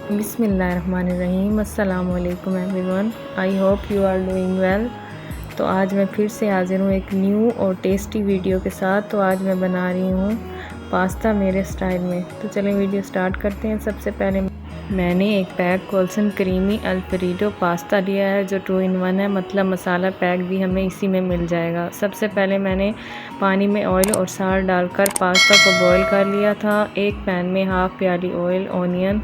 बिस्मिल्लाहिर्रहमानिर्रहीम। अस्सलाम वालेकुम everyone, I hope you are doing well. तो आज मैं फिर से हाजिर हूँ एक न्यू और टेस्टी वीडियो के साथ। तो आज मैं बना रही हूँ पास्ता मेरे स्टाइल में। तो चलें वीडियो स्टार्ट करते हैं। सबसे पहले मैंने एक पैक कोल्सन क्रीमी अल्फ्रेडो पास्ता लिया है जो 2 in 1 है, मतलब मसाला पैक भी हमें इसी में मिल जाएगा। सबसे पहले मैंने पानी में ऑयल और साल्ट डालकर पास्ता को बॉईल कर लिया था। एक पैन में हाफ़ प्याली ऑयल ऑनियन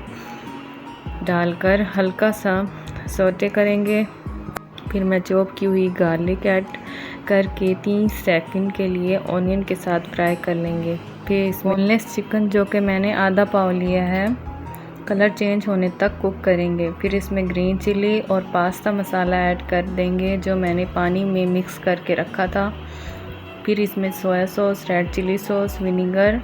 डालकर हल्का सा सौटे करेंगे। फिर मैं चॉप की हुई गार्लिक ऐड करके 30 सेकंड के लिए ऑनियन के साथ फ्राई कर लेंगे। फिर इस बोनलेस चिकन जो कि मैंने आधा पाव लिया है, कलर चेंज होने तक कुक करेंगे। फिर इसमें ग्रीन चिली और पास्ता मसाला ऐड कर देंगे जो मैंने पानी में मिक्स करके रखा था। फिर इसमें soya sauce, red chilli sauce, vinegar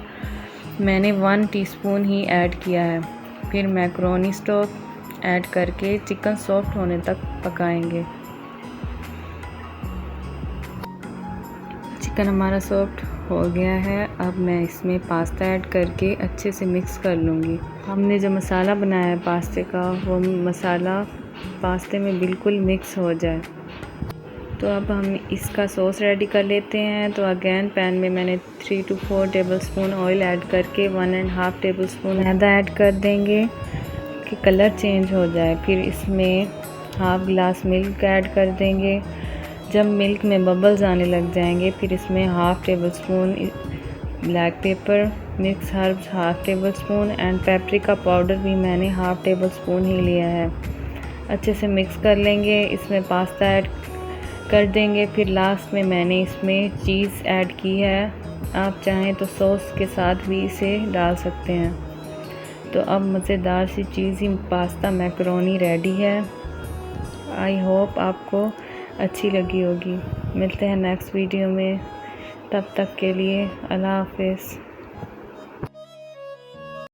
मैंने 1 टीस्पून ही ऐड किया है। फिर मैक्रोनी स्टॉक ऐड करके चिकन सॉफ्ट होने तक पकाएंगे। चिकन हमारा सॉफ्ट हो गया है। अब मैं इसमें पास्ता ऐड करके अच्छे से मिक्स कर लूँगी। हमने जो मसाला बनाया है पास्ते का, वो मसाला पास्ते में बिल्कुल मिक्स हो जाए। तो अब हम इसका सॉस रेडी कर लेते हैं। तो अगेन पैन में मैंने 3 to 4 टेबलस्पून ऑयल ऐड करके 1.5 टेबलस्पून मैदा ऐड कर देंगे कि कलर चेंज हो जाए। फिर इसमें हाफ़ गिलास मिल्क ऐड कर देंगे। जब मिल्क में बबल्स आने लग जाएंगे, फिर इसमें half tablespoon black pepper, mix herbs half tablespoon and paprika powder भी मैंने हाफ़ टेबलस्पून ही लिया है। अच्छे से मिक्स कर लेंगे। इसमें पास्ता ऐड कर देंगे। फिर लास्ट में मैंने इसमें चीज़ ऐड की है। आप चाहें तो सॉस के साथ भी इसे डाल सकते हैं। तो अब मज़ेदार सी चीज़ी पास्ता मैकरोनी रेडी है। आई होप आपको अच्छी लगी होगी। मिलते हैं नेक्स्ट वीडियो में, तब तक के लिए अल्लाह हाफ़िज़।